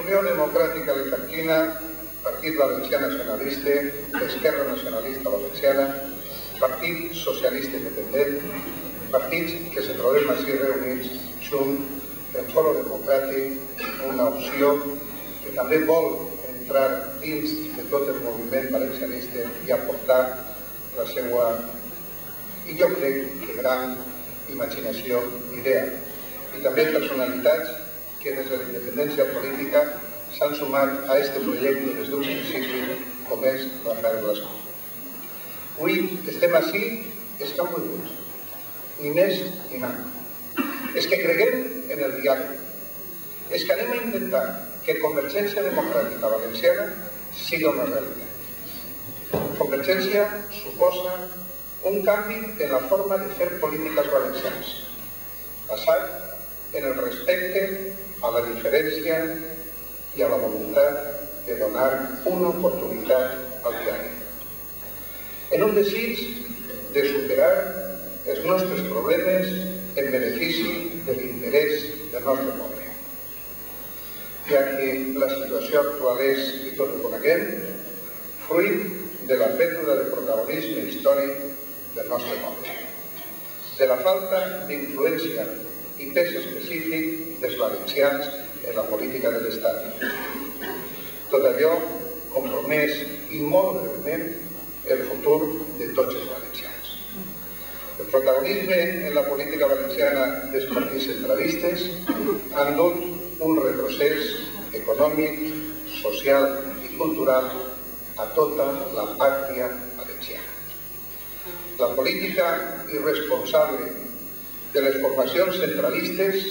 Unió Democràtica Alemantina, Partit Valencià Nacionalista, Esquerra Nacionalista Valenciana, Partit Socialista Independent, partits que se trobem així reunits junt en Foro Democràtic, una opció que també vol entrar dins de tot el moviment valencianista i aportar la seva, i jo crec que gran imaginació d'idea. I també personalitats que des de la independència política s'han sumat a aquest projecte des d'un principi, com és Rafael Blasco. Avui estem així, és que han volgut, ni més ni menys. És que creguem en el diàleg. És que anem a intentar que Convergència Democràtica Valenciana sigui una realitat. Convergència suposa un canvi en la forma de fer polítiques valencianes, basat en el respecte a la diferència i a la voluntat de donar una oportunitat al diàleg. En un desig de superar els nostres problemes en benefici de l'interès del nostre poble, ja que la situació actual és, i tot ho coneguem, fruit de la pèrdua de protagonisme històric del nostre poble, de la falta d'influència i pes específic dels valencians en la política de l'Estat. Tot allò compromès i molt breument el futur de tots els valencians. El protagonisme en la política valenciana dels partits centralistes han dut un retrocés econòmic, social i cultural a tota la pàtria valenciana. La política irresponsable de les formacions centralistes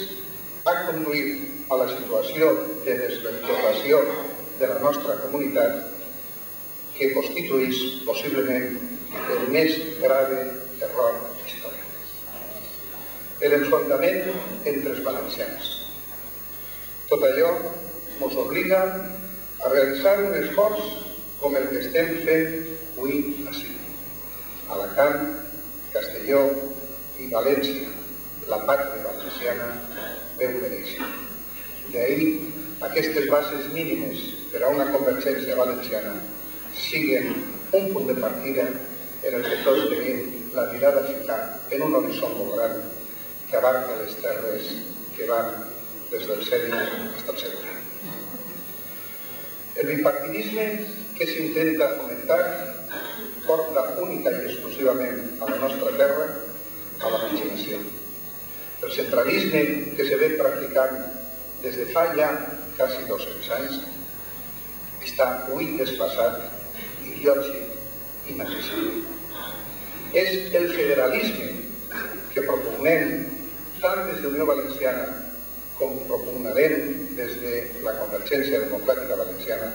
ha conduït a la situació de desvertebració de la nostra comunitat que constitueix possiblement el més grave error històric. L'enfrontament entre els valencians. Tot allò ens obliga a realitzar un esforç com el que estem fent avui ací. Alacant, Castelló i València, la pàtria valenciana ben mereixen. D'ahir, aquestes bases mínimes per a una convergència valenciana siguen un punt de partida en el que tots tenim la mirada ficada en un horitzó molt gran que abarca les terres que van des del Sénia fins al Segre. El bipartidisme que s'intenta fomentar porta única i exclusivament a la nostra terra a la marginació. El centralisme que se ve practicant des de fa ja quasi 200 anys està avui desfasat, ideològic i necessari. És el federalisme que propugnem tant des de Unió Valenciana com propugnarem des de la Convergència Democràtica Valenciana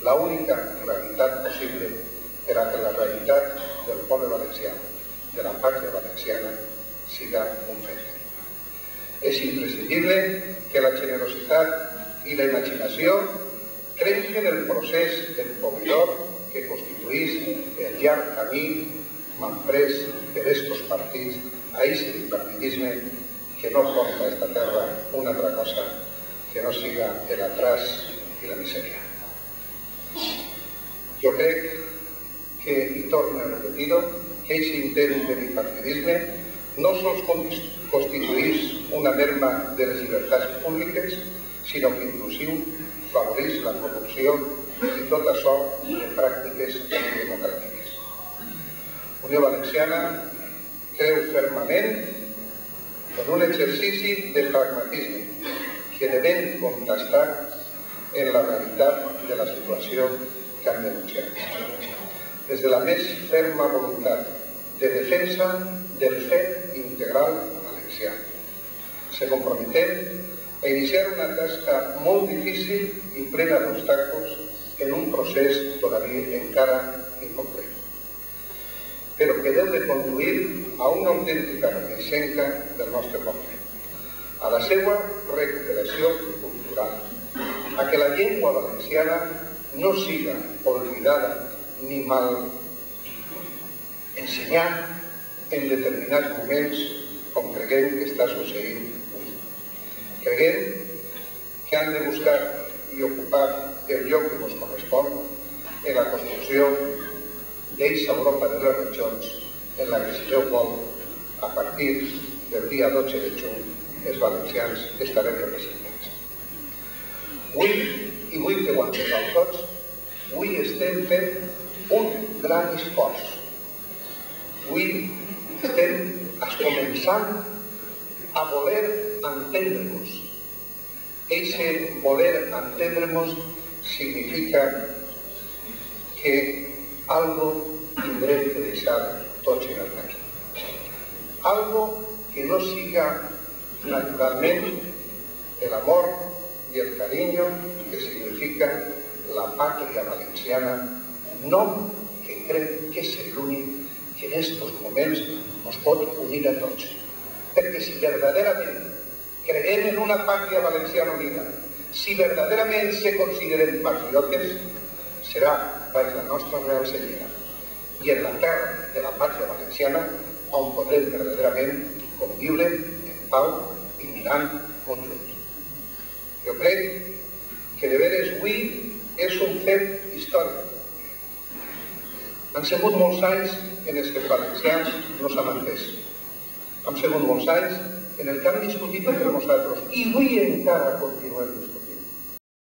l'única realitat possible per a que la realitat del poble valencià, de la pàtria valenciana, siga un fet. És imprescindible que la generositat i la imaginació trenquen el procés empobrидor que constitueix el llarg camí emprès per estos partits a aquest bipartidisme que no porta a esta terra una altra cosa que no siga el atrás i la misèria. Jo crec que, i torno a repetir-ho, que aquest intent de bipartidisme no sols constitueix una merma de les llibertats públiques, sinó que inclusiu favoreix la corrupció i tot això de pràctiques antidemocràtiques. Unió Valenciana creu fermament en un exercici de pragmatisme que devem contrastar en la realitat de la situació que han denunciat. Des de la més ferma voluntat de defensa del fet integral valencià. Se comprometem a iniciar una tasca molt difícil i plena d'obstacles en un procés todavía encara incomplet, però que deu de conduir a una autèntica renaixença del nostre poble, a la seva recuperació cultural, a que la llengua valenciana no siga olvidada ni mal ensenyada en determinats moments com creguem que està succeint avui. Creguem que han de buscar i ocupar el lloc que ens correspon en la construcció d'eixa Europa de les regions en la que, si Déu vol, a partir del dia 12 de juny, els valencians estarem representats. Avui, i vull que ho entengueu tots, avui estem fent un gran esforç. Avui estem començant a voler entendre-nos. Eixe voler entendre-nos significa que algo tindrem que deixar tots en el camí. Algo que no siga naturalment el amor i el carinyo que significa la pàtria valenciana, nom que crec que és l'únic que en aquests moments ens pot unir a tots. Perquè si verdaderament creiem en una pàtria valenciana unida, si verdaderament se consideren patriotes, serà baix la nostra Real Senyera i en la terra de la pàtria valenciana on podrem verdaderament conviure en pau i mirant molt junts. Jo crec que de veres avui és un fet històric. Han sigut molts anys en els que els valencians no s'han entès. Han sigut molts anys en el que han discutit entre nosaltres i avui encara continuem discutint.